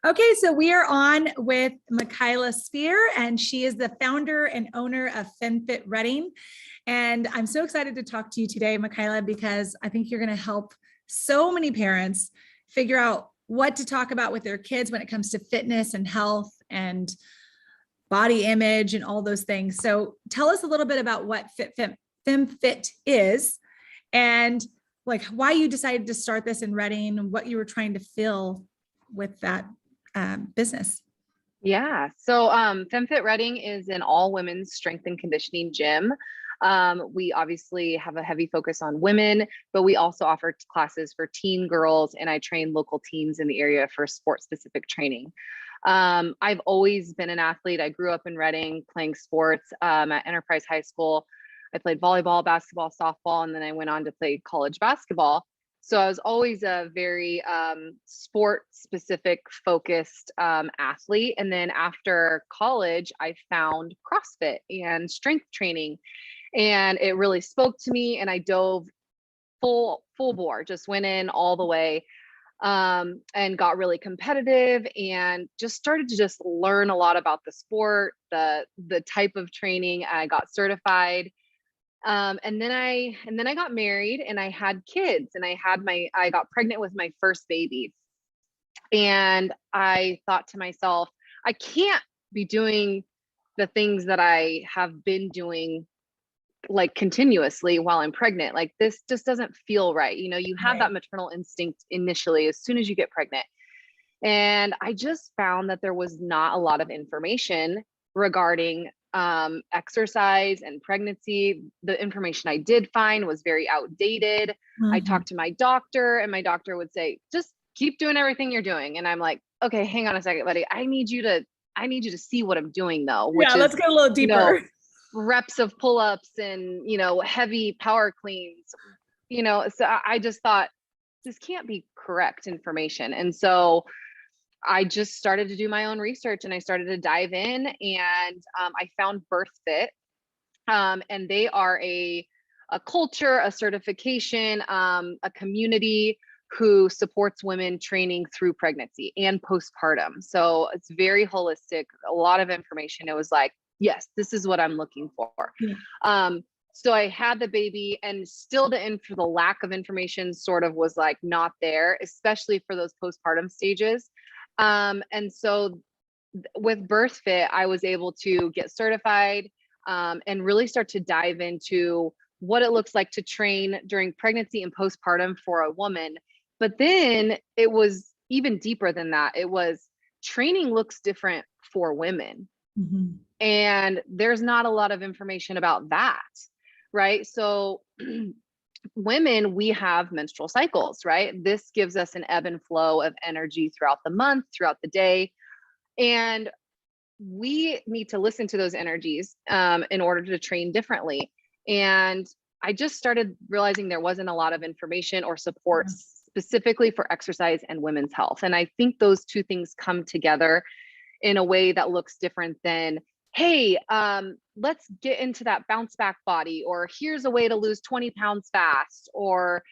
Okay, so we are on with Mikilah Speer, and she is the founder and owner of FemFit Reading. And I'm so excited to talk to you today, Mikilah, because I think you're going to help so many parents figure out what to talk about with their kids when it comes to fitness and health and body image and all those things. So tell us a little bit about what FemFit is and like why you decided to start this in Reading and what you were trying to fill with that business. Yeah. So FemFit Reading is an all women's strength and conditioning gym. We obviously have a heavy focus on women, but we also offer classes for teen girls, and I train local teens in the area for sport specific training. I've always been an athlete. I grew up in Reading playing sports at Enterprise High School. I played volleyball, basketball, softball, and then I went on to play college basketball. So I was always a very sport specific focused athlete. And then after college, I found CrossFit and strength training, and it really spoke to me, and I dove full bore, just went in all the way, and got really competitive and just started to just learn a lot about the sport, the type of training. I got certified. And then I got married and I had kids, and I got pregnant with my first baby. And I thought to myself, I can't be doing the things that I have been doing like continuously while I'm pregnant. Like this just doesn't feel right. You know, you have that maternal instinct initially as soon as you get pregnant. And I just found that there was not a lot of information regarding exercise and pregnancy. The information I did find was very outdated. I talked to my doctor, and my doctor would say, just keep doing everything you're doing. And I'm like, okay, hang on a second, buddy. I need you to see what I'm doing though, which is, let's go a little deeper. Reps of pull-ups and, heavy power cleans, so I just thought this can't be correct information. And so I just started to do my own research, and I started to dive in, and I found BirthFit, and they are a culture, a certification, a community who supports women training through pregnancy and postpartum. So it's very holistic, a lot of information. It was like, yes, this is what I'm looking for. So I had the baby, and still for the lack of information sort of was like not there, especially for those postpartum stages. And so with BirthFit, I was able to get certified and really start to dive into what it looks like to train during pregnancy and postpartum for a woman. But then it was even deeper than that. It was training looks different for women. And there's not a lot of information about that, right? So women, we have menstrual cycles, right? This gives us an ebb and flow of energy throughout the month, throughout the day. And we need to listen to those energies in order to train differently. And I just started realizing there wasn't a lot of information or support specifically for exercise and women's health. And I think those two things come together in a way that looks different than, hey, let's get into that bounce back body, or here's a way to lose 20 pounds fast, or,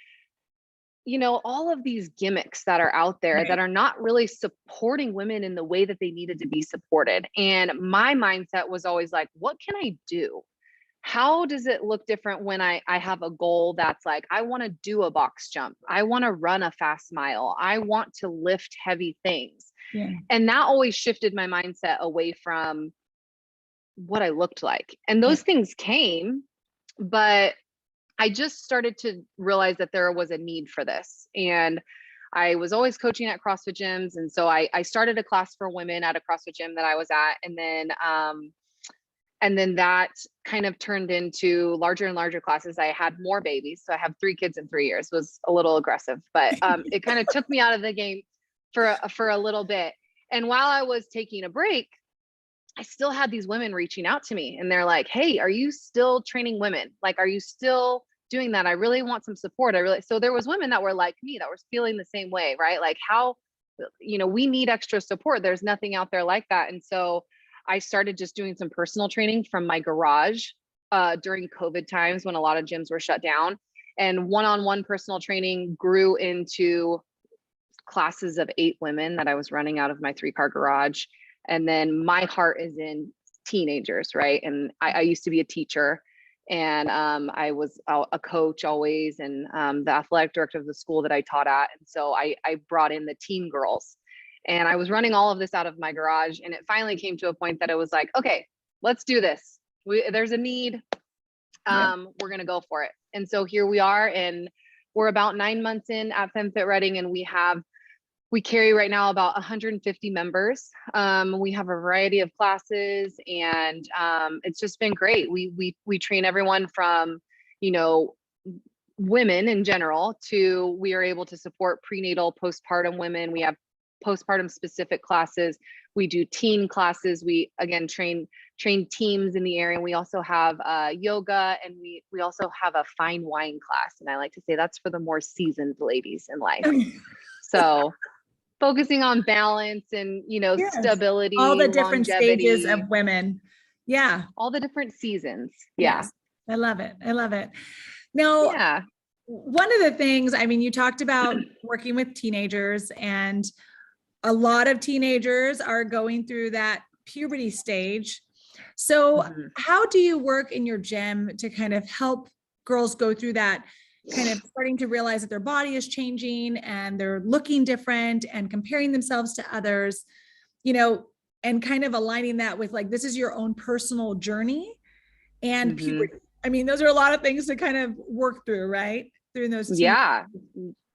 all of these gimmicks that are out there that are not really supporting women in the way that they needed to be supported. And my mindset was always like, what can I do? How does it look different when I have a goal that's like, I want to do a box jump. I want to run a fast mile. I want to lift heavy things. And that always shifted my mindset away from what I looked like. And those things came, but I just started to realize that there was a need for this. And I was always coaching at CrossFit gyms. And so I started a class for women at a CrossFit gym that I was at. And then that kind of turned into larger and larger classes. I had more babies. So I have 3 kids in 3 years. It was a little aggressive, but it kind of took me out of the game for a little bit. And while I was taking a break, I still had these women reaching out to me, and they're like, hey, are you still training women? Like, are you still doing that? I really want some support. So there was women that were like me, that were feeling the same way, right? Like how, we need extra support. There's nothing out there like that. And so I started just doing some personal training from my garage during COVID times when a lot of gyms were shut down, and one-on-one personal training grew into classes of 8 women that I was running out of my 3-car garage. And then my heart is in teenagers, right? And I used to be a teacher, and I was a coach always, and the athletic director of the school that I taught at. And so I brought in the teen girls, and I was running all of this out of my garage. And it finally came to a point that I was like, okay, let's do this. There's a need. We're going to go for it. And so here we are, and we're about 9 months in at FemFit Reading, and we carry right now about 150 members. We have a variety of classes, and it's just been great. We train everyone from, women in general to, we are able to support prenatal, postpartum women. We have postpartum specific classes. We do teen classes. We again train teams in the area. And we also have yoga, and we also have a fine wine class. And I like to say that's for the more seasoned ladies in life. So focusing on balance and, Yes. stability, All the different longevity, stages of women. Yeah. all the different seasons. Yeah. Yes. I love it. I love it. Now, Yeah. one of the things, I mean, you talked about working with teenagers, and a lot of teenagers are going through that puberty stage. So how do you work in your gym to kind of help girls go through that, kind of starting to realize that their body is changing and they're looking different and comparing themselves to others, and kind of aligning that with like, this is your own personal journey and puberty. I mean, those are a lot of things to kind of work through, right? Through those. Yeah.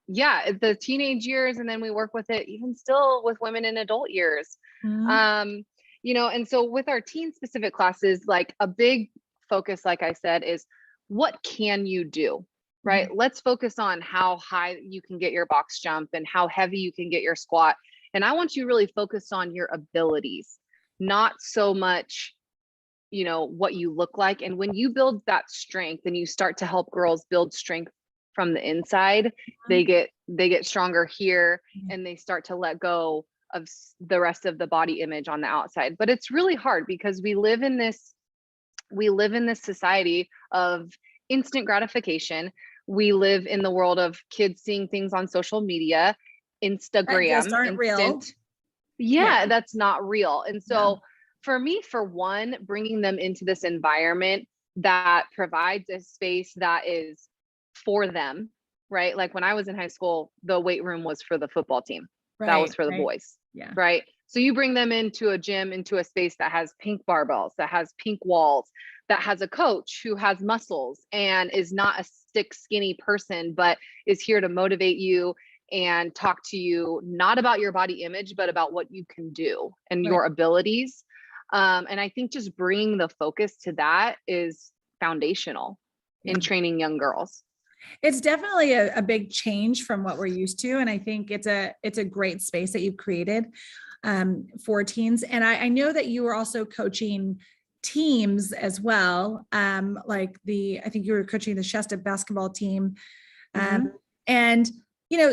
The teenage years. And then we work with it even still with women in adult years. And so with our teen specific classes, like a big focus, like I said, is what can you do? Right? Let's focus on how high you can get your box jump and how heavy you can get your squat. And I want you to really focus on your abilities, not so much, what you look like. And when you build that strength and you start to help girls build strength from the inside, they get stronger here, and they start to let go of the rest of the body image on the outside. But it's really hard because we live in this society of instant gratification. We live in the world of kids seeing things on social media, Instagram, just aren't real. Yeah, that's not real. And so for me, for one, bringing them into this environment that provides a space that is for them, right? Like when I was in high school, the weight room was for the football team. That was for the boys. Yeah. Right. So you bring them into a gym, into a space that has pink barbells, that has pink walls, that has a coach who has muscles and is not a stick skinny person, but is here to motivate you and talk to you, not about your body image, but about what you can do and your abilities. And I think just bringing the focus to that is foundational in training young girls. It's definitely a big change from what we're used to. And I think it's a great space that you've created for teens. And I know that you were also coaching teams as well. I think you were coaching the Shasta basketball team. And,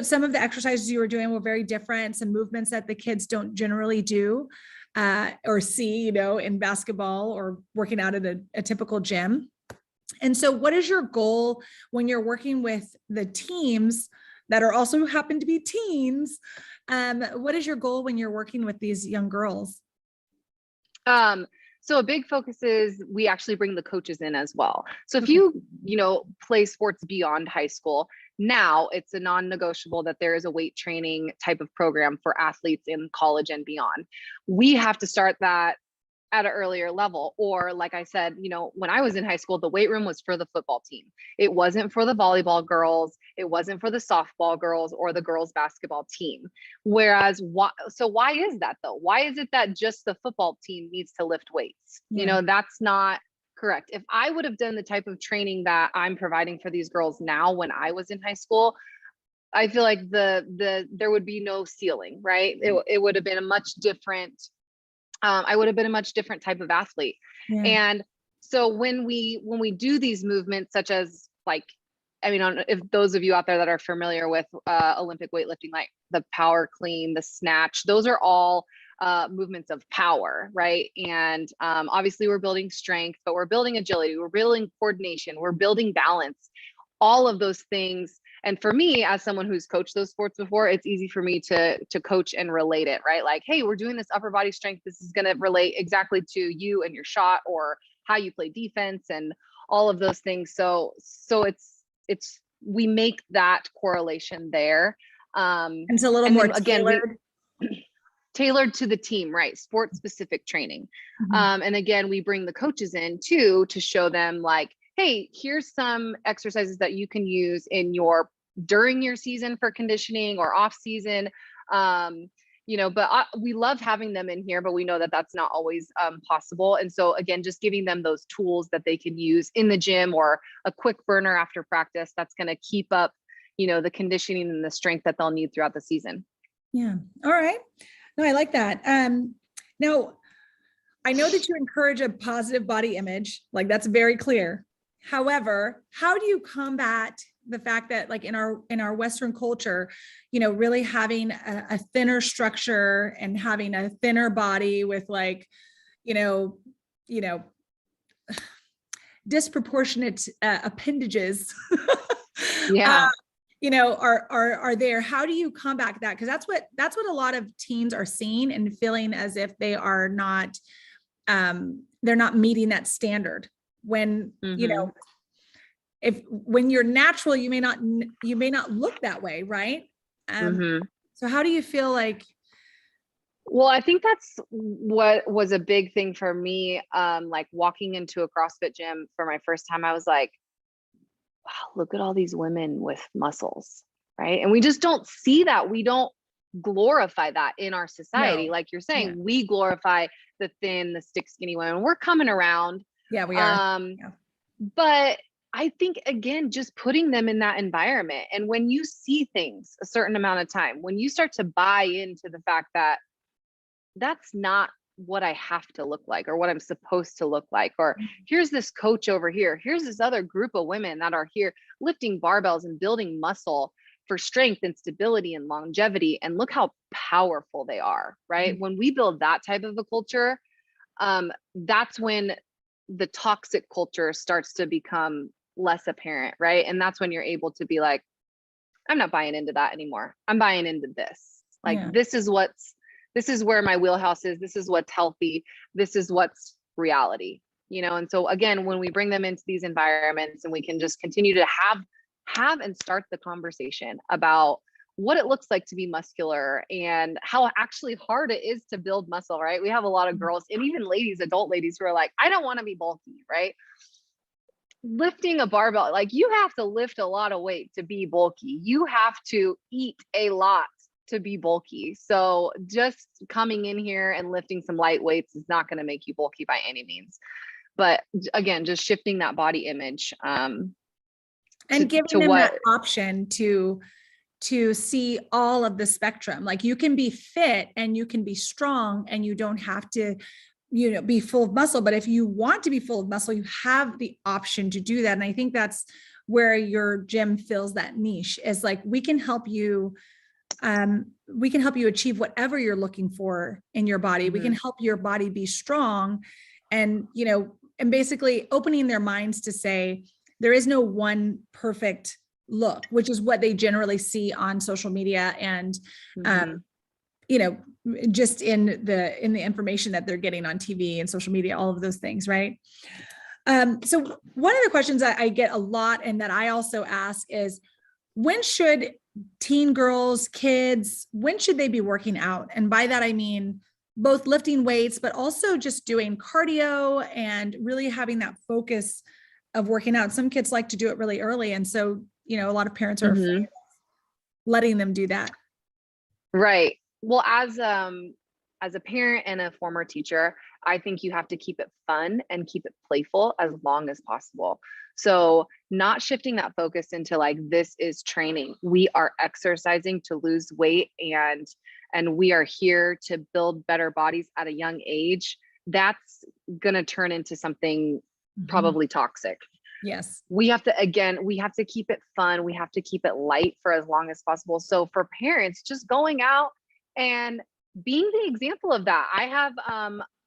some of the exercises you were doing were very different. Some movements that the kids don't generally do or see, in basketball or working out at a typical gym. And so what is your goal when you're working with the teams that are also happen to be teens? What is your goal when you're working with these young girls? So a big focus is we actually bring the coaches in as well. So if you play sports beyond high school, now it's a non-negotiable that there is a weight training type of program for athletes in college and beyond. We have to start that at an earlier level. Or like I said, when I was in high school, the weight room was for the football team. It wasn't for the volleyball girls. It wasn't for the softball girls or the girls basketball team. Whereas, why is that though? Why is it that just the football team needs to lift weights? That's not correct. If I would have done the type of training that I'm providing for these girls now when I was in high school, I feel like there would be no ceiling, right? It would have been a much different I would have been a much different type of athlete. And so when we do these movements, such as if those of you out there that are familiar with Olympic weightlifting, like the power clean, the snatch, those are all movements of power, right? And obviously we're building strength, but we're building agility, we're building coordination, we're building balance, all of those things. And for me, as someone who's coached those sports before, it's easy for me to coach and relate it, right? Like, hey, we're doing this upper body strength. This is going to relate exactly to you and your shot, or how you play defense and all of those things. So we make that correlation there. And it's a little more tailored. Tailored to the team, right? Sport specific training. Mm-hmm. And again, we bring the coaches in too, to show them like, hey, here's some exercises that you can use during your season for conditioning or off season. But we love having them in here, but we know that that's not always possible. And so again, just giving them those tools that they can use in the gym, or a quick burner after practice that's going to keep up, the conditioning and the strength that they'll need throughout the season. Yeah. All right. No, I like that. Now, I know that you encourage a positive body image, like that's very clear. However, how do you combat the fact that like in our Western culture, really having a thinner structure and having a thinner body with like, disproportionate appendages, Yeah. are there? How do you combat that? Because that's what a lot of teens are seeing and feeling as if they are not, they're not meeting that standard. When, when you're natural, you may not look that way. Right. So how do you feel like? Well, I think that's what was a big thing for me. Like walking into a CrossFit gym for my first time, I was like, wow, look at all these women with muscles. Right. And we just don't see that. We don't glorify that in our society. No. Like you're saying, we glorify the thin, the stick skinny women. We're coming around. Yeah, we are. But I think, again, just putting them in that environment. And when you see things a certain amount of time, when you start to buy into the fact that that's not what I have to look like or what I'm supposed to look like, or here's this coach over here, here's this other group of women that are here lifting barbells and building muscle for strength and stability and longevity. And look how powerful they are, right? When we build that type of a culture, that's when the toxic culture starts to become less apparent, right? And that's when you're able to be like, I'm not buying into that anymore. I'm buying into this. Like, this is where my wheelhouse is. This is what's healthy. This is what's reality, And so again, when we bring them into these environments and we can just continue to have and start the conversation about what it looks like to be muscular and how actually hard it is to build muscle, right? We have a lot of girls and even ladies, adult ladies, who are like, I don't want to be bulky, right? Lifting a barbell, like you have to lift a lot of weight to be bulky. You have to eat a lot to be bulky. So just coming in here and lifting some light weights is not going to make you bulky by any means. But again, just shifting that body image. And giving them that option to see all of the spectrum. Like you can be fit and you can be strong and you don't have to, be full of muscle. But if you want to be full of muscle, you have the option to do that. And I think that's where your gym fills that niche, is like, we can help you achieve whatever you're looking for in your body. We can help your body be strong and, and basically opening their minds to say, there is no one perfect look, which is what they generally see on social media and, just in the information that they're getting on TV and social media, all of those things. Right. So one of the questions I get a lot and that I also ask is, when should teen girls, kids, when should they be working out? And by that, I mean both lifting weights, but also just doing cardio and really having that focus of working out. Some kids like to do it really early. And so, a lot of parents are afraid of letting them do that. Right. Well, as a parent and a former teacher, I think you have to keep it fun and keep it playful as long as possible. So not shifting that focus into like, this is training. We are exercising to lose weight and we are here to build better bodies at a young age. That's going to turn into something probably toxic. Yes. We have to keep it fun. We have to keep it light for as long as possible. So for parents, just going out and being the example of that. I have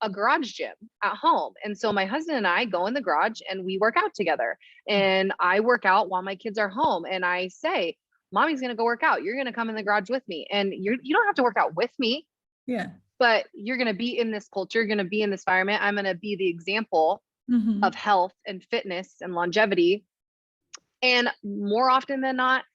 a garage gym at home. And so my husband and I go in the garage and we work out together, and I work out while my kids are home. And I say, mommy's going to go work out. You're going to come in the garage with me, and you don't have to work out with me, Yeah. but you're going to be in this culture. You're going to be in this environment. I'm going to be the example Mhm. of health and fitness and longevity. And more often than not,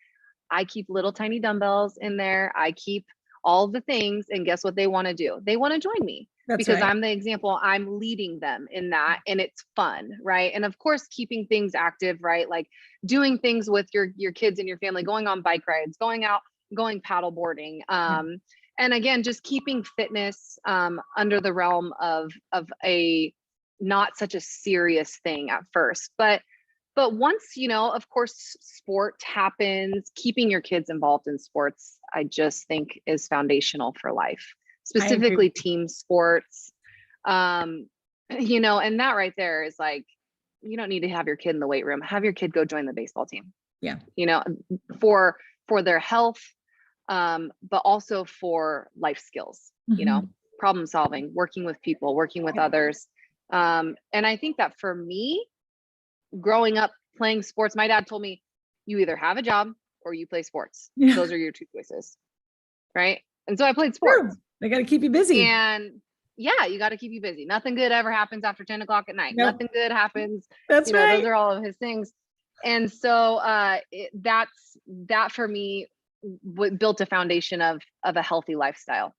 I keep little tiny dumbbells in there. I keep all the things, and guess what they want to do? They want to join me. That's Because right. I'm the example, I'm leading them in that, and it's fun, right? And of course, keeping things active, right? Like doing things with your kids and your family, going on bike rides, going out, going paddle boarding. And again, just keeping fitness under the realm of a not such a serious thing at first. But once, of course, sport happens, keeping your kids involved in sports, I just think is foundational for life, specifically team sports. And that right there is like, you don't need to have your kid in the weight room. Have your kid go join the baseball team. Yeah. For their health, but also for life skills, problem solving, working with people, working with others. And I think that for me, growing up playing sports, my dad told me, you either have a job or you play sports. Yeah. Those are your two choices. Right. And so I played sports. True. They got to keep you busy. And yeah, you got to keep you busy. Nothing good ever happens after 10 o'clock at night. Nope. Nothing good happens. That's right. Those are all of his things. And so that for me built a foundation of a healthy lifestyle.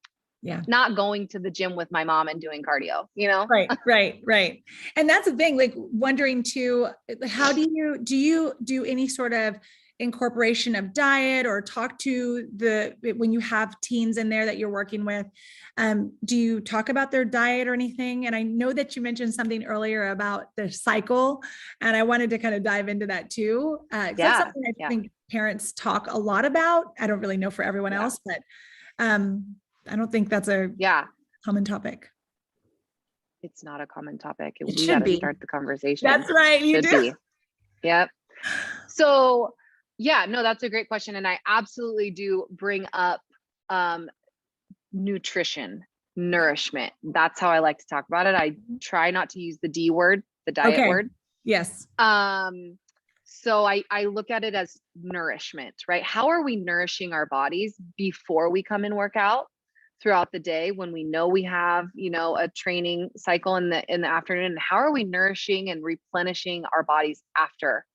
Yeah. Not going to the gym with my mom and doing cardio, Right. And that's the thing, like wondering too, how do you do any sort of incorporation of diet, or talk to when you have teens in there that you're working with, do you talk about their diet or anything? And I know that you mentioned something earlier about the cycle, and I wanted to kind of dive into that too. That's something I think parents talk a lot about. I don't really know for everyone else, but I don't think that's a common topic. It's not a common topic. It we should gotta be. start the conversation. That's right. You should do. Be. Yep. So that's a great question. And I absolutely do bring up nutrition, nourishment. That's how I like to talk about it. I try not to use the D word, the diet word. Yes. So I look at it as nourishment, right? How are we nourishing our bodies before we come and work out throughout the day, when we know we have, a training cycle in the afternoon? And how are we nourishing and replenishing our bodies after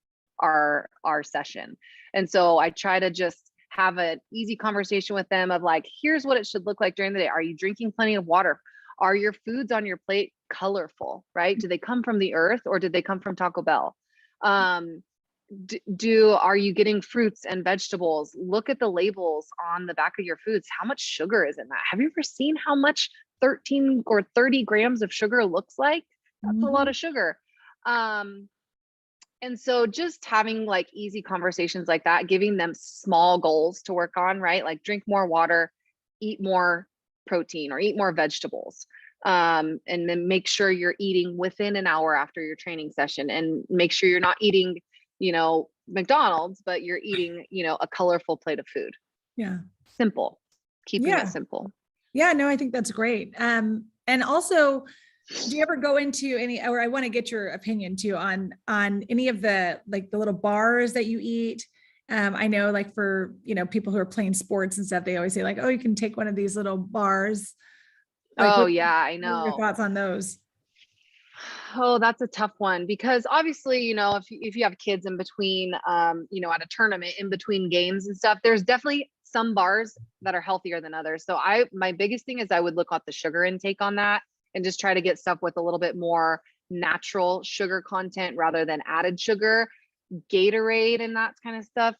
our session? And so I try to just have an easy conversation with them of like, here's what it should look like during the day. Are you drinking plenty of water? Are your foods on your plate colorful, right? Do they come from the earth, or did they come from Taco Bell? Are you getting fruits and vegetables? Look at the labels on the back of your foods. How much sugar is in that? Have you ever seen how much 13 or 30 grams of sugar looks like? That's a lot of sugar. And so just having like easy conversations like that, giving them small goals to work on, right? Like drink more water, eat more protein, or eat more vegetables. And then make sure you're eating within an hour after your training session, and make sure you're not eating, McDonald's, but you're eating, a colorful plate of food. Yeah. Simple. Keeping it simple. Yeah, no, I think that's great. And also, do you ever go into any, or I want to get your opinion too on any of the, like the little bars that you eat? I know like for, people who are playing sports and stuff, they always say like, oh, you can take one of these little bars. Like, I know. What are your thoughts on those? Oh, that's a tough one, because obviously, if you have kids in between, at a tournament, in between games and stuff, there's definitely some bars that are healthier than others. So my biggest thing is I would look at the sugar intake on that, and just try to get stuff with a little bit more natural sugar content rather than added sugar. Gatorade and that kind of stuff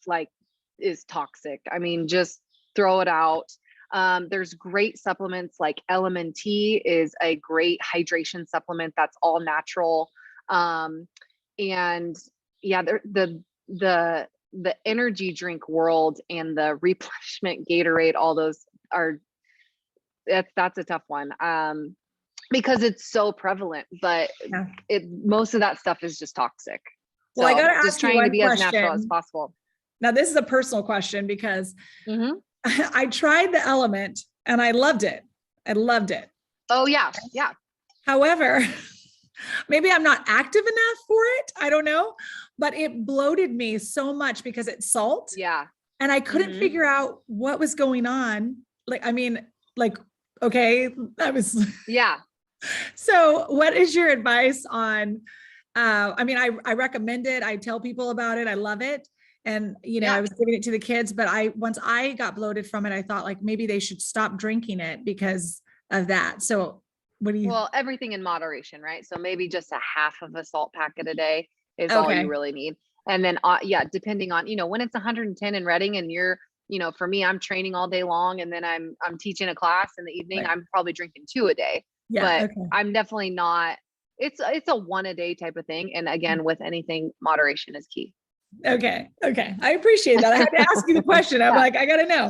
is toxic. I mean, just throw it out. There's great supplements like LMNT is a great hydration supplement that's all natural. And yeah, the energy drink world and the replenishment Gatorade, all those that's a tough one. Because it's so prevalent, but most of that stuff is just toxic. Well, I got to ask you one question. Just trying to be as natural as possible. Now, this is a personal question, because I tried the Element and I loved it. Oh yeah. Yeah. However, maybe I'm not active enough for it. I don't know, but it bloated me so much because it's salt. Yeah. and I couldn't Mhm. figure out what was going on. Like, I mean, like, okay, that was Yeah. so what is your advice on, I mean, I recommend it. I tell people about it. I love it. And, you know, Yeah. I was giving it to the kids, but once I got bloated from it, I thought like maybe they should stop drinking it because of that. So what do you, Well, everything in moderation, right? So maybe just a half of a salt packet a day is all you okay. really need. And then, yeah, depending on, when it's 110 in Reading and for me, I'm training all day long and then I'm teaching a class in the evening, Right. I'm probably drinking 2 a day, Yeah. but Okay. I'm definitely not, it's a 1 a day type of thing. And again, with anything, moderation is key. Okay. Okay. I appreciate that. I had to ask you the question. I'm Yeah. like, I got to know.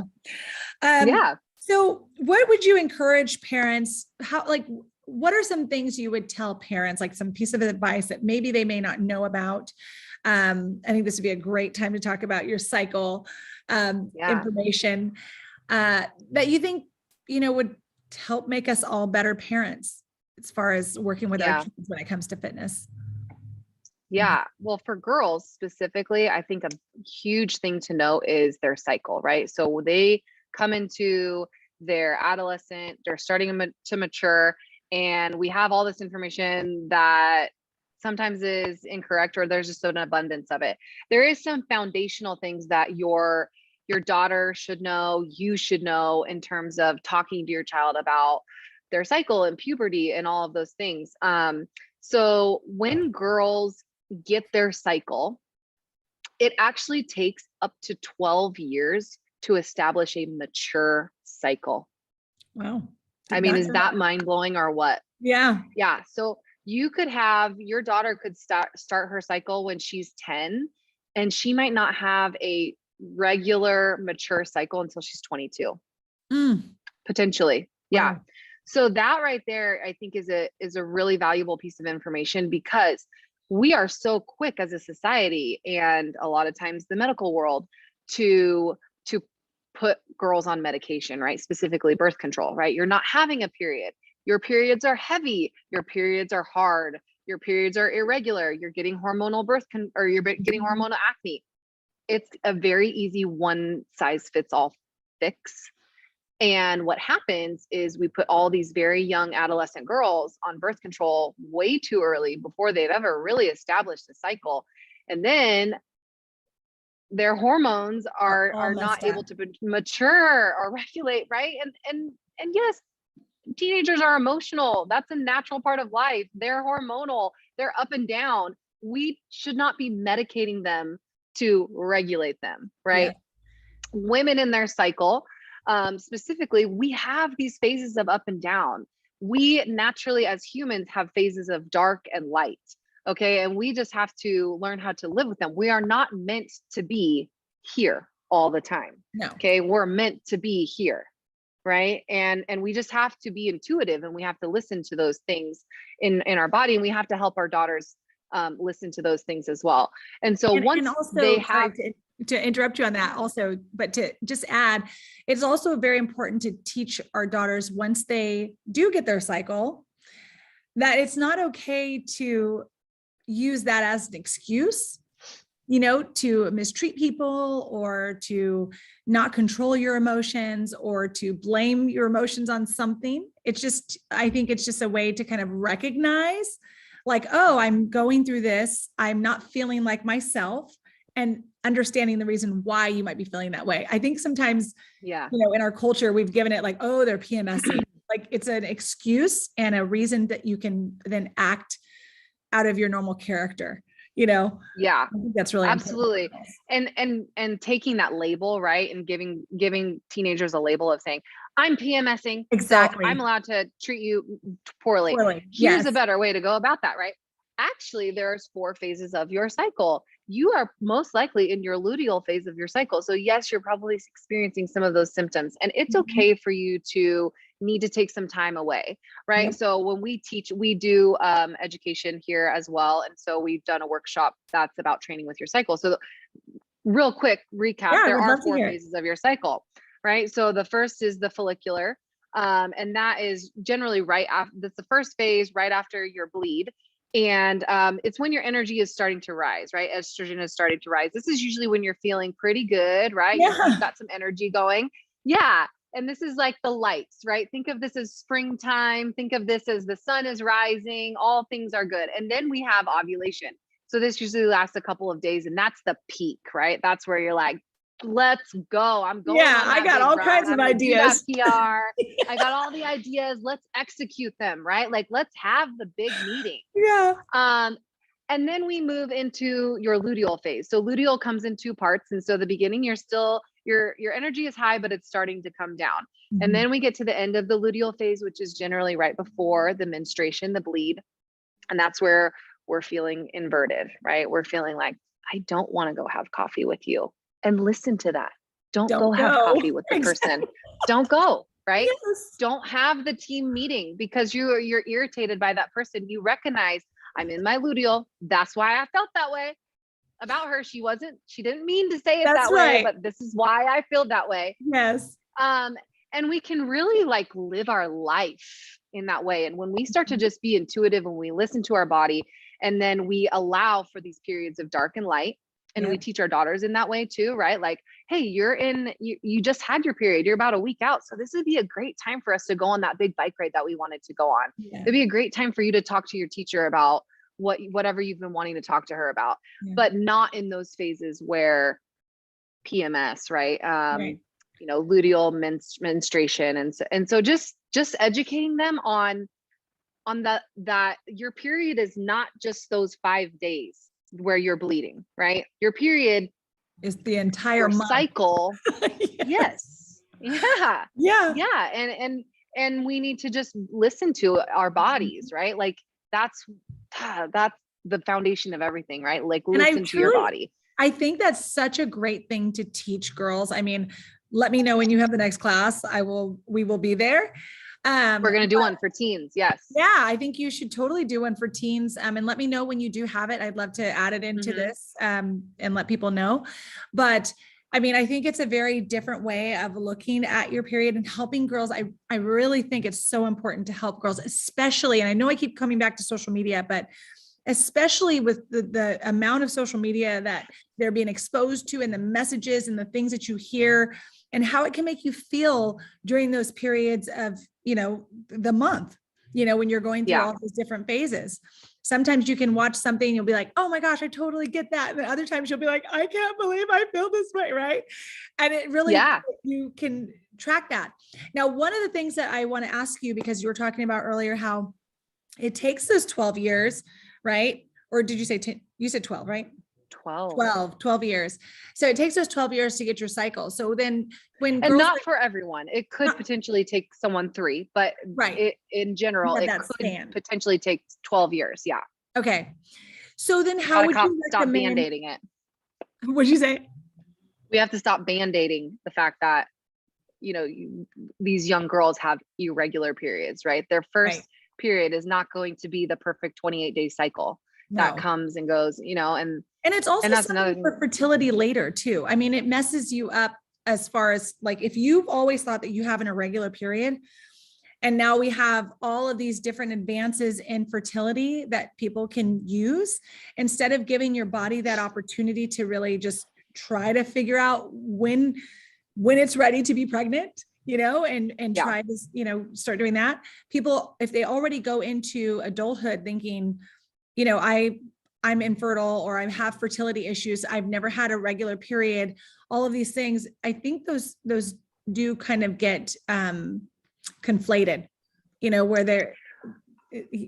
Um, Yeah. so what would you encourage parents? How, like, what are some things you would tell parents, like some piece of advice that maybe they may not know about? I think this would be a great time to talk about your cycle Yeah. information that you think, would help make us all better parents as far as working with our Yeah. kids when it comes to fitness. Yeah. Well, for girls specifically, I think a huge thing to know is their cycle, right? So they come into their adolescent, they're starting to mature, and we have all this information that sometimes is incorrect or there's just an abundance of it. There is some foundational things that your daughter should know, you should know in terms of talking to your child about their cycle and puberty and all of those things. So when girls get their cycle, it actually takes up to 12 years to establish a mature cycle. Wow. I Did mean, not is know that that. mind blowing or what? Yeah. Yeah. So you could have your daughter could start her cycle when she's 10, and she might not have a regular mature cycle until she's 22, Mm, potentially. Yeah. wow. So that right there, I think is a really valuable piece of information because we are so quick as a society and a lot of times the medical world to put girls on medication, right? Specifically birth control, right? You're not having a period. Your periods are heavy, your periods are hard, your periods are irregular, you're getting hormonal or you're getting hormonal acne. It's a very easy one size fits all fix. And what happens is we put all these very young adolescent girls on birth control way too early before they've ever really established a cycle. And then their hormones Are are all are not messed up. able to mature or regulate, right? And yes, teenagers are emotional. That's a natural part of life. They're hormonal, they're up and down. We should not be medicating them to regulate them, Yeah. right? Women in their cycle, specifically, we have these phases of up and down. We naturally, as humans, have phases of dark and light. Okay. And we just have to learn how to live with them. We are not meant to be here all the time. No. Okay. We're meant to be here. Right. And we just have to be intuitive and we have to listen to those things in our body. And we have to help our daughters listen to those things as well. And so And once they also, sorry have, to interrupt you on that also, but to just add, it's also very important to teach our daughters once they do get their cycle, that it's not okay to use that as an excuse, to mistreat people or to not control your emotions or to blame your emotions on something. I think it's just a way to kind of recognize like, oh, I'm going through this. I'm not feeling like myself, and understanding the reason why you might be feeling that way. I think sometimes, yeah. in our culture, we've given it like, oh, they're PMSing. Like it's an excuse and a reason that you can then act out of your normal character. Yeah. I think that's really important. Absolutely. And taking that label, right? And giving teenagers a label of saying, I'm PMSing, so I'm Exactly. allowed to treat you poorly. Poorly. Here's a Yes. better way to go about that, right? Actually, there's 4 phases of your cycle. You are most likely in your luteal phase of your cycle. So yes, you're probably experiencing some of those symptoms, and it's Mhm. okay for you to need to take some time away, right? Yep. So when we teach, we do education here as well. And so we've done a workshop that's about training with your cycle. So real quick recap, Yeah, I there would are love to 4 hear it. phases of your cycle, right? So the first is the follicular. And that is generally right after, that's the first phase right after your bleed. And it's when your energy is starting to rise, right? Estrogen is starting to rise. This is usually when you're feeling pretty good, right? Yeah. You've got some energy going. Yeah. And this is like the lights, right? Think of this as springtime. Think of this as the sun is rising. All things are good. And then we have ovulation. So this usually lasts a couple of days, and that's the peak, right? That's where you're like, let's go. I'm going Yeah, on I that got big all run. kinds of I'm gonna do that ideas. PR. I got all the ideas. Let's execute them, right? Like, let's have the big meeting. Yeah. And then we move into your luteal phase. So luteal comes in two parts. And so the beginning, you're still, your energy is high, but it's starting to come down. And then we get to the end of the luteal phase, which is generally right before the menstruation, the bleed. And that's where we're feeling inverted, right? We're feeling like, I don't want to go have coffee with you. And listen to that. Don't go have coffee with the person. Don't go, right? Yes. Don't have the team meeting because you're irritated by that person. You recognize, I'm in my luteal. That's why I felt that way about her. She didn't mean to say it That's that way, right. but this is why I feel that way. Yes. And we can really like live our life in that way. And when we start to just be intuitive and we listen to our body, and then we allow for these periods of dark and light, and we teach our daughters in that way too, right? Like, hey, you just had your period. You're about a week out. So this would be a great time for us to go on that big bike ride that we wanted to go on. Yeah. It'd be a great time for you to talk to your teacher about whatever you've been wanting to talk to her about, but not in those phases where PMS, right? Right. You know, luteal menstruation. And so just educating them on that your period is not just those 5 days where you're bleeding, right? Your period is the entire month. Cycle. Yes. Yeah. Yeah. Yeah. And we need to just listen to our bodies, right? Like that's the foundation of everything, right? Like listen to your body. I think that's such a great thing to teach girls. I mean, let me know when you have the next class. We will be there. We're going to do one for teens. Yes. Yeah. I think you should totally do one for teens. And let me know when you do have it. I'd love to add it into this, and let people know. But I mean, I think it's a very different way of looking at your period and helping girls. I really think it's so important to help girls, especially, and I know I keep coming back to social media, but especially with the amount of social media that they're being exposed to, and the messages and the things that you hear, and how it can make you feel during those periods of, the month, when you're going through all these different phases. Sometimes you can watch something, you'll be like, oh my gosh, I totally get that. And then other times you'll be like, I can't believe I feel this way. Right. And it really, you can track that. Now, one of the things that I want to ask you, because you were talking about earlier, how it takes those 12 years, right? Or did you say, you said 12, right? 12 years. So it takes those 12 years to get your cycle. So then when and not for everyone, it could potentially take someone 3, but in general, it could potentially take 12 years. Yeah. Okay. So then how would you stop band-aiding it? What'd you say? We have to stop band-aiding the fact that, these young girls have irregular periods, right? Their first period is not going to be the perfect 28-day cycle that comes and goes, and it's also that's another thing for fertility later too. I mean, it messes you up as far as like, if you've always thought that you have an irregular period, and now we have all of these different advances in fertility that people can use, instead of giving your body that opportunity to really just try to figure out when it's ready to be pregnant, and try to, start doing that. People, if they already go into adulthood thinking, I'm infertile, or I have fertility issues, I've never had a regular period, all of these things, I think those do kind of get conflated, where they're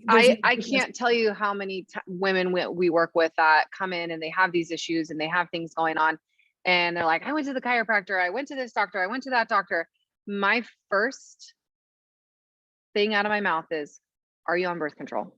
I can't tell you how many women we work with that come in and they have these issues and they have things going on, and they're like, I went to the chiropractor, I went to this doctor, I went to that doctor. My first thing out of my mouth is, are you on birth control?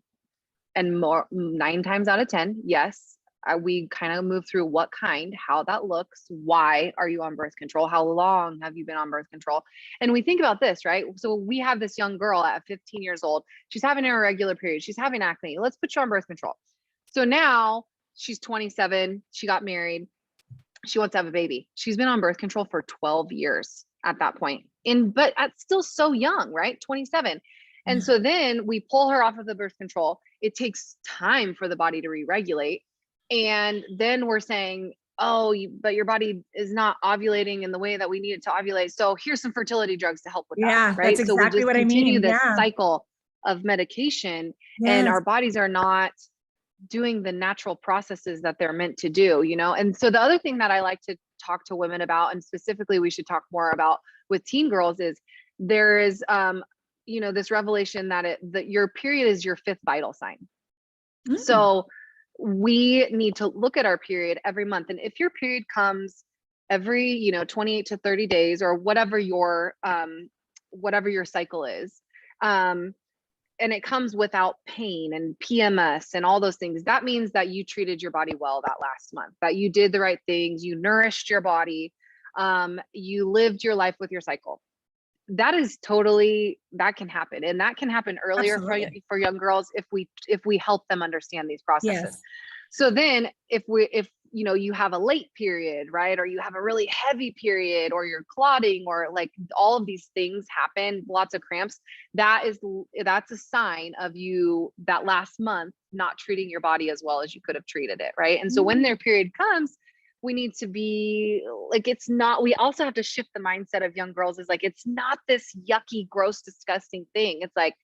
And 9 times out of 10, yes. We kind of move through what kind, how that looks, why are you on birth control? How long have you been on birth control? And we think about this, right? So we have this young girl at 15 years old. She's having an irregular period. She's having acne. Let's put you on birth control. So now she's 27. She got married. She wants to have a baby. She's been on birth control for 12 years at that point. But still so young, right? 27. And so then we pull her off of the birth control. It takes time for the body to re-regulate. And then we're saying, oh, but your body is not ovulating in the way that we need it to ovulate. So here's some fertility drugs to help with that. Right. That's exactly so we just what continue I mean. this cycle of medication, and our bodies are not doing the natural processes that they're meant to do, you know? And so the other thing that I like to talk to women about, and specifically we should talk more about with teen girls, is there is, you know, this revelation that your period is your fifth vital sign. So we need to look at our period every month. And if your period comes every, you know, 28 to 30 days or whatever your cycle is, and it comes without pain and PMS and all those things, that means that you treated your body well that last month, that you did the right things, you nourished your body, you lived your life with your cycle. That can happen. And that can happen earlier for young girls if we help them understand these processes. Yes. So then if you know, you have a late period, right? Or you have a really heavy period, or you're clotting, or like all of these things happen, lots of cramps, that's a sign of you that last month not treating your body as well as you could have treated it, right? And so when their period comes, we need to be like, we also have to shift the mindset of young girls is like, it's not this yucky, gross, disgusting thing. It's like,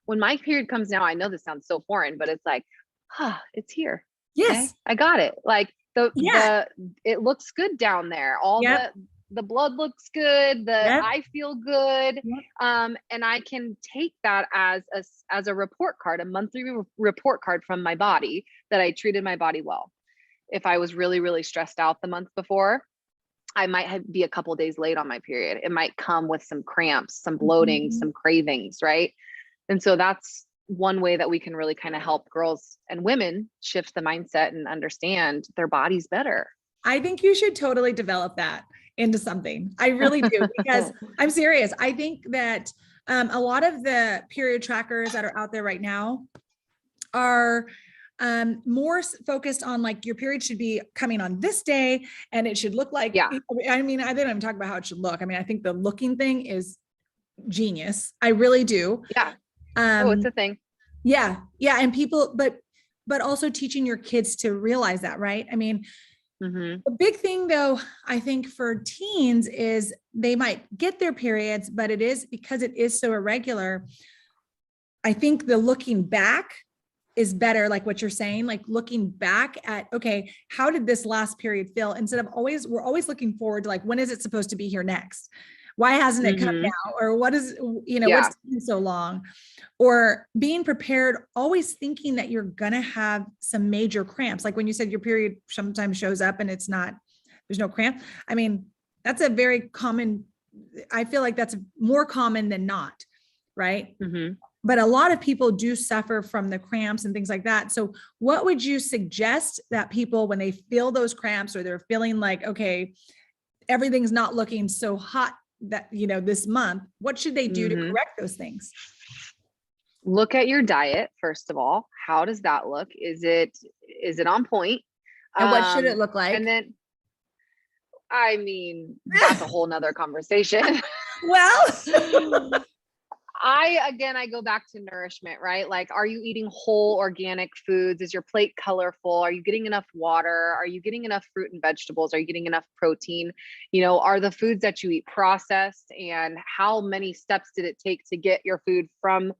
when my period comes now, I know this sounds so foreign, but it's like, it's here. Yes. Okay? I got it. Like it looks good down there. The blood looks good. I feel good. And I can take that as a report card, a monthly report card from my body that I treated my body well. If I was really, really stressed out the month before, I might be a couple days late on my period. It might come with some cramps, some bloating, some cravings, right? And so that's one way that we can really kind of help girls and women shift the mindset and understand their bodies better. I think you should totally develop that into something. I really do, because I'm serious. I think that a lot of the period trackers that are out there right now are more focused on like, your period should be coming on this day and it should look like, I mean, I didn't even talk about how it should look. I mean, I think the looking thing is genius. I really do. Yeah. It's a thing. Yeah. Yeah. And people, but also teaching your kids to realize that, right? I mean, the big thing though, I think for teens is they might get their periods, but it is because it is so irregular. I think the looking back is better. Like what you're saying, like looking back at, okay, how did this last period feel? Instead of we're always looking forward to like, when is it supposed to be here next? Why hasn't it come now? Or what is, what's taking so long? Or being prepared, always thinking that you're going to have some major cramps. Like when you said your period sometimes shows up and there's no cramp. I mean, that's a very common, I feel like that's more common than not. Right. But a lot of people do suffer from the cramps and things like that. So what would you suggest that people, when they feel those cramps or they're feeling like, okay, everything's not looking so hot that, this month, what should they do to correct those things? Look at your diet. First of all, how does that look? Is it on point? And what should it look like? And then, I mean, that's a whole nother conversation. Well, I go back to nourishment, right? Like, are you eating whole organic foods? Is your plate colorful? Are you getting enough water? Are you getting enough fruit and vegetables? Are you getting enough protein? Are the foods that you eat processed? And how many steps did it take to get your food from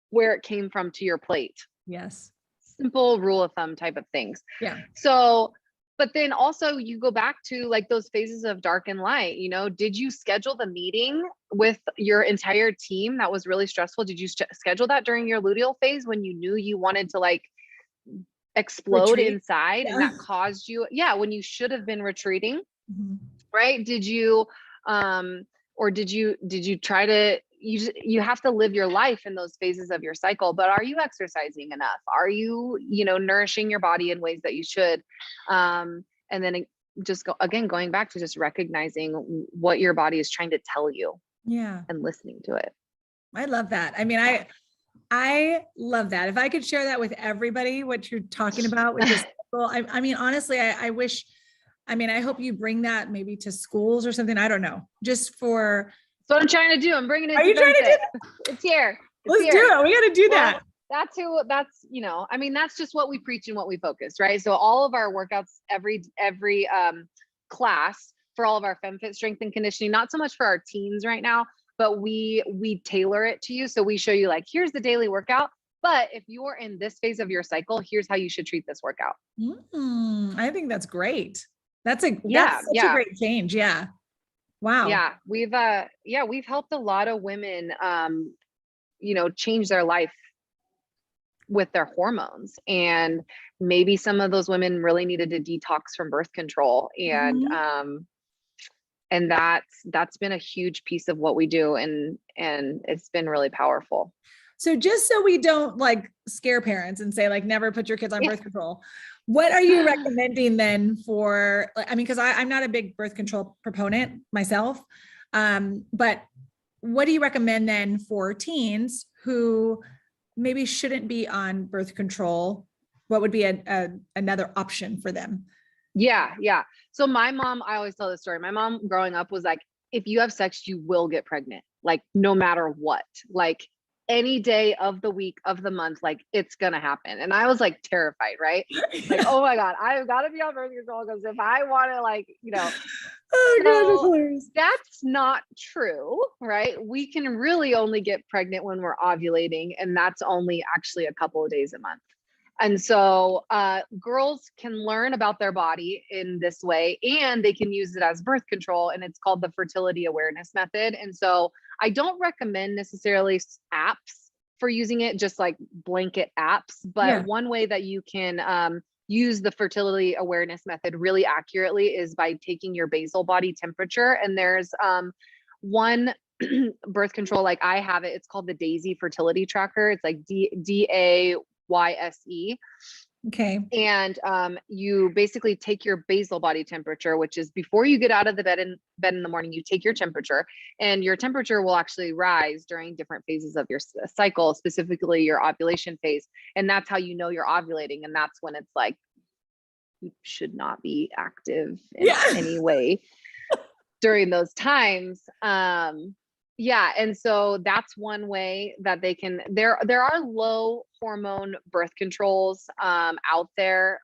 where it came from to your plate? Yes. Simple rule of thumb type of things. Yeah. So, but then also you go back to like those phases of dark and light, did you schedule the meeting with your entire team that was really stressful? Did you schedule that during your luteal phase when you knew you wanted to like explode inside and that caused you, when you should have been retreating, right? Did you, or did you try to, you have to live your life in those phases of your cycle, but are you exercising enough? Are you, nourishing your body in ways that you should? And then just going back to just recognizing what your body is trying to tell you. Yeah. And listening to it. I love that. I mean, I love that. If I could share that with everybody, what you're talking about with this, I mean, honestly, I wish, I hope you bring that maybe to schools or something. I don't know, just for. That's what I'm trying to do. I'm bringing it. Are you trying to do that? It's here. Let's do it. We got to do that. That's, you know, I mean, that's just what we preach and what we focus, right? So all of our workouts, every class for all of our FemFit strength and conditioning, not so much for our teens right now, but we tailor it to you. So we show you like, here's the daily workout, but if you're in this phase of your cycle, here's how you should treat this workout. I think that's great. That's such a great change. Yeah. Wow. Yeah. We've helped a lot of women, you know, change their life with their hormones. And maybe some of those women really needed to detox from birth control. And that's been a huge piece of what we do. And it's been really powerful. So just so we don't like scare parents and say like, never put your kids on birth control, what are you recommending then for, I mean, cause I'm not a big birth control proponent myself. But what do you recommend then for teens who maybe shouldn't be on birth control? What would be another option for them? Yeah. So my mom, I always tell this story. My mom growing up was like, if you have sex, you will get pregnant, like no matter what, like any day of the week, of the month, like it's going to happen. And I was like terrified, right? Like, oh my God, I've got to be on birth control because if I want to like, you know, that's not true, right? We can really only get pregnant when we're ovulating. And that's only actually a couple of days a month. And so girls can learn about their body in this way, and they can use it as birth control. And it's called the fertility awareness method. And so I don't recommend necessarily apps for using it, just like blanket apps. But one way that you can use the fertility awareness method really accurately is by taking your basal body temperature. And there's one birth control, like I have it, it's called the Daisy fertility tracker. It's like DAYSE. Okay. And you basically take your basal body temperature, which is before you get out of the bed in the morning, you take your temperature, and your temperature will actually rise during different phases of your cycle, specifically your ovulation phase. And that's how you know you're ovulating. And that's when it's like, you should not be active in any way during those times. And so that's one way that they can, there are low hormone birth controls out there.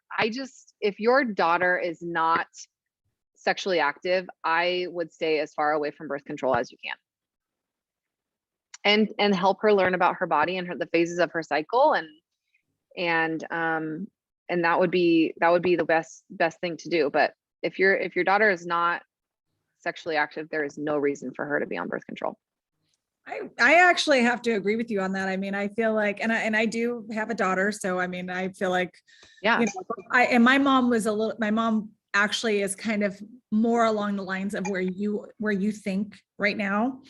If your daughter is not sexually active, I would stay as far away from birth control as you can, and help her learn about her body and the phases of her cycle. And that would be the best thing to do. But if your daughter is not sexually active, there is no reason for her to be on birth control. I actually have to agree with you on that. I mean, I feel like, and I do have a daughter. So, I mean, I feel like, you know, my mom actually is kind of more along the lines of where you think right now.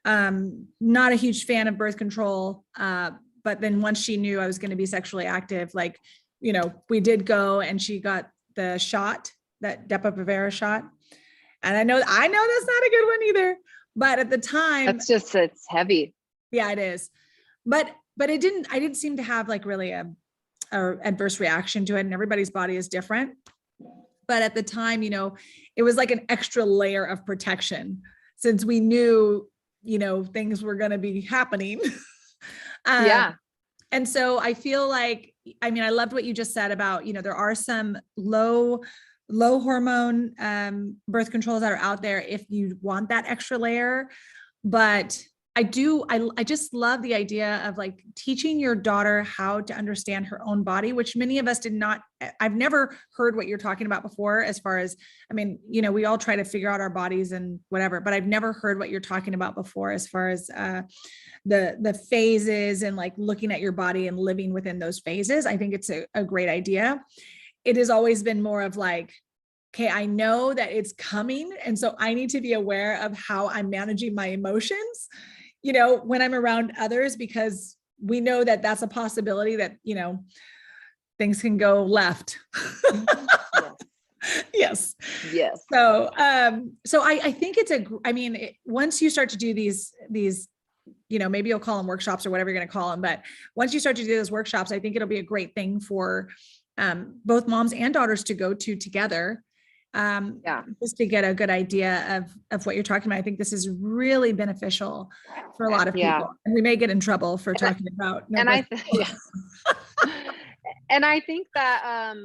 Not a huge fan of birth control. But then once she knew I was going to be sexually active, like, you know, we did go and she got the shot, that Depo-Provera shot. And I know that's not a good one either. But at the time, it's heavy. Yeah, it is. But I didn't seem to have like really a adverse reaction to it. And everybody's body is different. But at the time, you know, it was like an extra layer of protection since we knew, you know, things were going to be happening. And so I feel like, I mean, I loved what you just said about, you know, there are some low hormone birth controls that are out there if you want that extra layer. But I just love the idea of like teaching your daughter how to understand her own body, which many of us did not. I've never heard what you're talking about before, as far as, I mean, you know, we all try to figure out our bodies and whatever, but I've never heard what you're talking about before, as far as the phases and like looking at your body and living within those phases. I think it's a great idea. It has always been more of like, okay, I know that it's coming. And so I need to be aware of how I'm managing my emotions, you know, when I'm around others, because we know that that's a possibility that, you know, things can go left. Yes. So I think once you start to do these, you know, maybe you'll call them workshops or whatever you're going to call them, but once you start to do those workshops, I think it'll be a great thing for both moms and daughters to go to together just to get a good idea of what you're talking about. I think this is really beneficial for a lot of Yeah. people. And we may get in trouble for talking about no birth control. And I think that,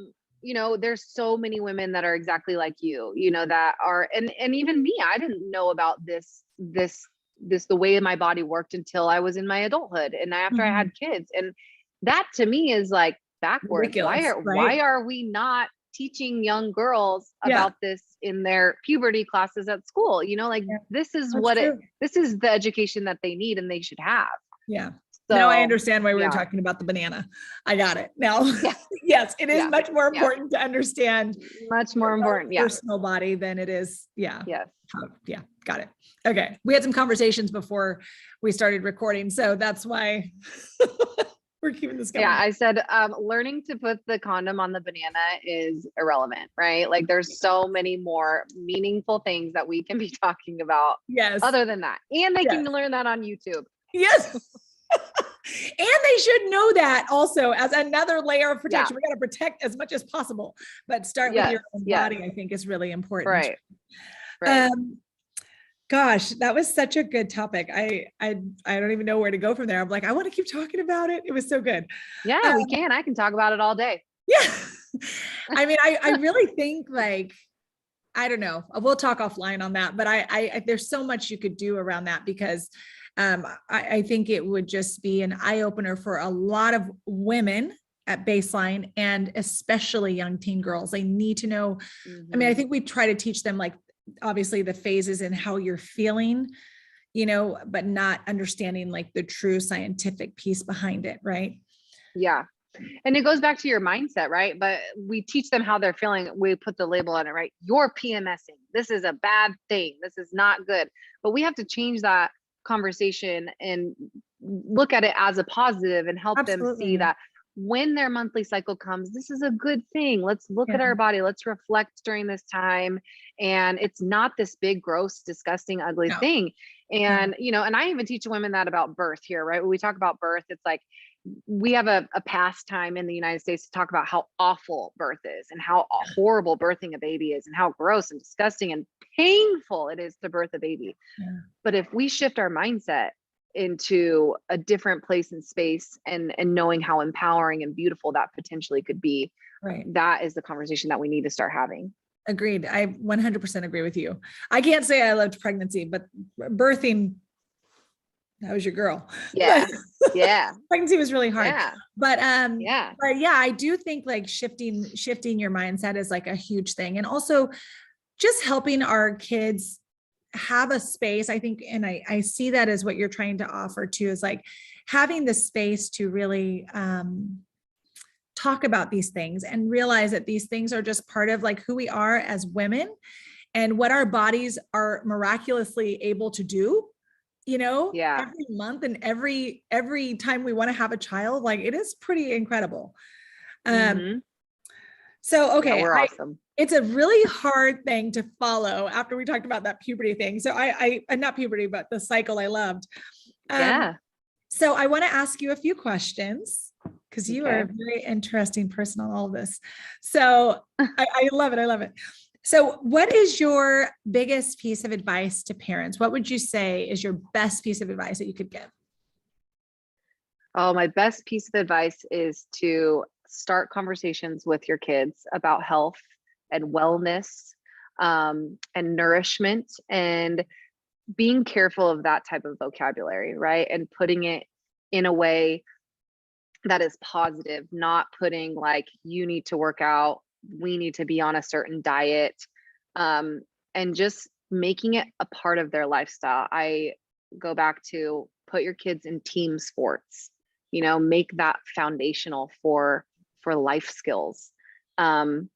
you know, there's so many women that are exactly like you know, that are, and even me, I didn't know about this, the way my body worked until I was in my adulthood and after I had kids. And that to me is like backwards. Ridiculous, Why are we not teaching young girls about this in their puberty classes at school? You know, like this is this is the education that they need and they should have. Yeah. So, now I understand why we were talking about the banana. I got it now. Yes, it is much more important to understand. Much more important. Personal body than it is. Yeah. Yes. Yeah. Got it. Okay. We had some conversations before we started recording, so that's why we're keeping this going. Yeah. I said, learning to put the condom on the banana is irrelevant, right? Like there's so many more meaningful things that we can be talking about. Yes. Other than that. And they can learn that on YouTube. Yes. And they should know that also as another layer of protection. We got to protect as much as possible, but start with your own body, I think is really important. Right. Gosh, that was such a good topic. I don't even know where to go from there. I'm like, I want to keep talking about it. It was so good. Yeah, we can. I can talk about it all day. Yeah. I mean, I really think like, I don't know, we'll talk offline on that, but I there's so much you could do around that because I think it would just be an eye opener for a lot of women at baseline and especially young teen girls. They need to know. I mean, I think we try to teach them like, obviously the phases and how you're feeling, you know, but not understanding like the true scientific piece behind it. Right. Yeah. And it goes back to your mindset, right? But we teach them how they're feeling. We put the label on it, right? You're PMSing. This is a bad thing. This is not good. But we have to change that conversation and look at it as a positive and help them see that when their monthly cycle comes, this is a good thing. Let's look at our body. Let's reflect during this time. And it's not this big, gross, disgusting, ugly thing. And, you know, and I even teach women that about birth here, right? When we talk about birth, it's like, we have a pastime in the United States to talk about how awful birth is and how horrible birthing a baby is and how gross and disgusting and painful it is to birth a baby. But if we shift our mindset into a different place and space and knowing how empowering and beautiful that potentially could be, that is the conversation that we need to start having. Agreed. I 100% agree with you. I can't say I loved pregnancy, but birthing, that was your girl. Yeah. Yeah. Pregnancy was really hard. Yeah. But I do think like shifting your mindset is like a huge thing. And also just helping our kids have a space, I think, and I see that as what you're trying to offer too, is like having the space to really talk about these things and realize that these things are just part of like who we are as women and what our bodies are miraculously able to do, you know, every month and every time we want to have a child. Like it is pretty incredible. So, okay. We're awesome. It's a really hard thing to follow after we talked about that puberty thing. So I not puberty, but the cycle I loved. So I want to ask you a few questions because you are a very interesting person on all of this. So I love it. I love it. So what is your biggest piece of advice to parents? What would you say is your best piece of advice that you could give? Oh, my best piece of advice is to start conversations with your kids about health and wellness and nourishment and being careful of that type of vocabulary, right? And putting it in a way that is positive, not putting like, you need to work out, we need to be on a certain diet, and just making it a part of their lifestyle. I go back to put your kids in team sports, you know, make that foundational for life skills, and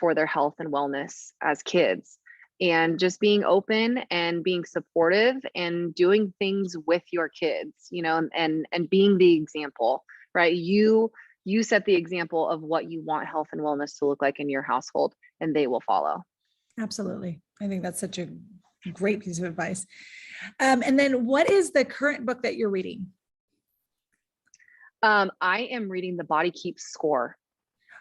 for their health and wellness as kids, and just being open and being supportive and doing things with your kids, you know, and being the example, right? You set the example of what you want health and wellness to look like in your household, and they will follow. Absolutely. I think that's such a great piece of advice. And then what is the current book that you're reading? I am reading The Body Keeps Score.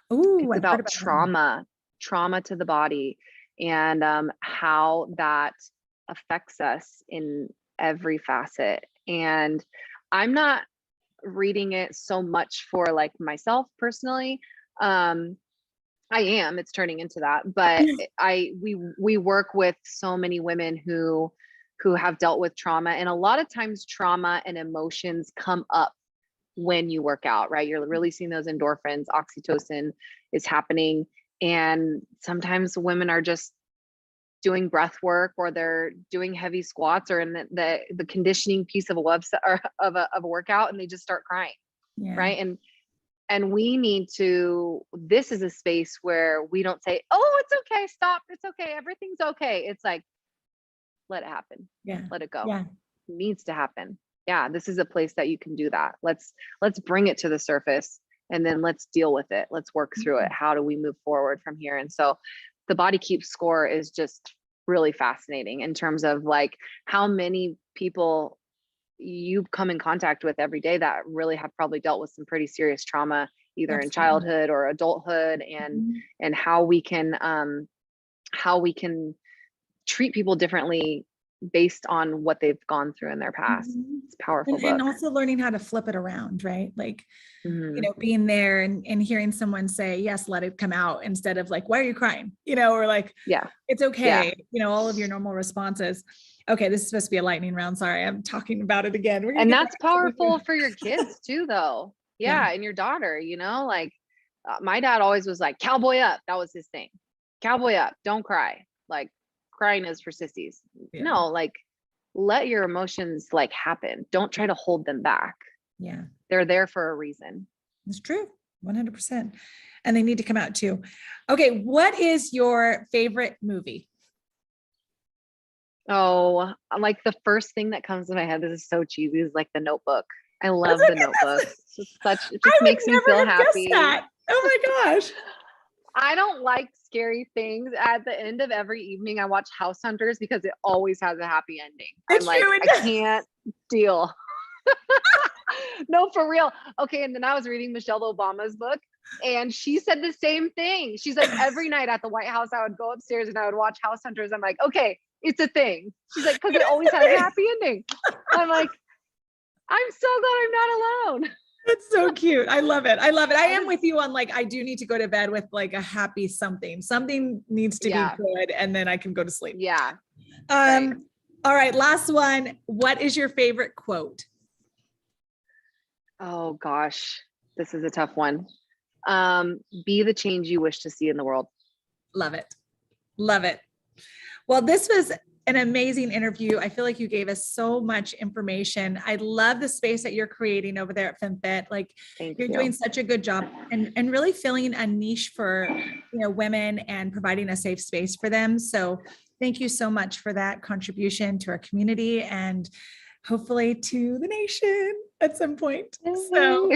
Oh, it's about trauma trauma to the body and how that affects us in every facet. And I'm not reading it so much for like myself personally. I am, it's turning into that, but we work with so many women who have dealt with trauma, and a lot of times trauma and emotions come up when you work out, right? You're releasing those endorphins, oxytocin is happening. And sometimes women are just doing breath work, or they're doing heavy squats, or in the conditioning piece of a website or of a workout, and they just start crying. Yeah. Right. And we need to, this is a space where we don't say, oh, it's okay, stop, it's okay, everything's okay. It's like, let it happen. Yeah. Let it go. Yeah. It needs to happen. Yeah. This is a place that you can do that. Let's bring it to the surface, and then let's deal with it. Let's work through it. How do we move forward from here? And so the Body Keeps Score is just really fascinating in terms of like how many people you come in contact with every day that really have probably dealt with some pretty serious trauma, either in childhood or adulthood, and how we can treat people differently based on what they've gone through in their past. It's a powerful book. And also learning how to flip it around, right? Like, you know, being there and hearing someone say, yes, let it come out, instead of like, why are you crying? You know, or like, yeah, it's okay. Yeah. You know, all of your normal responses. Okay. This is supposed to be a lightning round. Sorry. I'm talking about it again. And that's powerful for your kids too, though. Yeah. And your daughter, you know, like my dad always was like, cowboy up. That was his thing. Cowboy up. Don't cry. Like, crying is for sissies. Yeah. No, like, let your emotions like happen. Don't try to hold them back. Yeah. They're there for a reason. It's true. 100%. And they need to come out too. Okay. What is your favorite movie? Oh, like the first thing that comes to my head, this is so cheesy, is like The Notebook. I love The Notebook. It just makes me feel happy. Oh my gosh. I don't like scary things. At the end of every evening, I watch House Hunters because it always has a happy ending. I'm like, I can't deal. No, for real. Okay. And then I was reading Michelle Obama's book, and she said the same thing. She's like, every night at the White House, I would go upstairs and I would watch House Hunters. I'm like, okay, it's a thing. She's like, because it always has a happy ending. I'm like, I'm so glad I'm not alone. That's so cute. I love it. I love it. I am with you on like, I do need to go to bed with like a happy something. Something needs to be good, and then I can go to sleep. Yeah. All right. Last one. What is your favorite quote? Oh gosh, this is a tough one. Be the change you wish to see in the world. Love it. Love it. Well, this was an amazing interview. I feel like you gave us so much information. I love the space that you're creating over there at FemFit. Like, you're doing such a good job, and really filling a niche for, you know, women and providing a safe space for them. So thank you so much for that contribution to our community, and hopefully to the nation at some point. So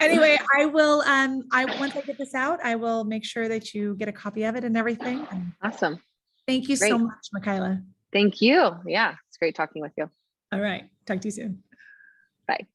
anyway, I will, once I get this out, I will make sure that you get a copy of it and everything. Awesome. Thank you so much, Mikilah. Thank you. Yeah, it's great talking with you. All right. Talk to you soon. Bye.